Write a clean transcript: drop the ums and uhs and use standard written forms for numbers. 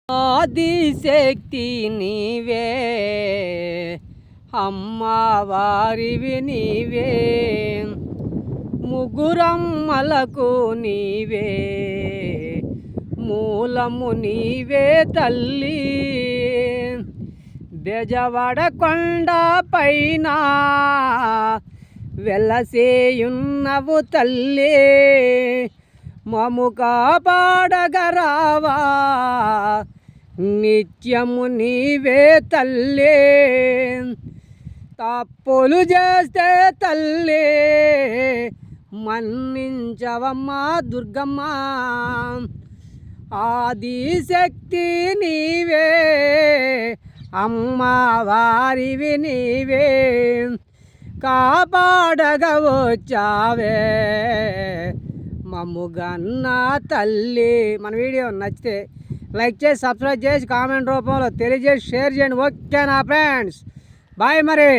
ఆదిశక్తి నీవే, అమ్మవారివి నీవే, ముగురమ్మలకు నీవే, మూలము నీవే తల్లి. బెజవాడ కొండ పైన వెలసేయున్నవు తల్లి, మము కాపాడగరావా నిత్యము నీవే తల్లి. తప్పులు చేస్తే తల్లి మన్నించవమ్మా దుర్గమ్మ, ఆదిశక్తి నీవే, అమ్మవారివి నీవే, కాపాడగా వచ్చావే మమ్ముగన్న తల్లి. మన వీడియో నచ్చితే లైక్ చేసి సబ్స్క్రైబ్ చేసి కామెంట్ రూపంలో తెలియజేసి షేర్ చేయండి. ఓకేనా ఫ్రెండ్స్, బాయ్ మరి.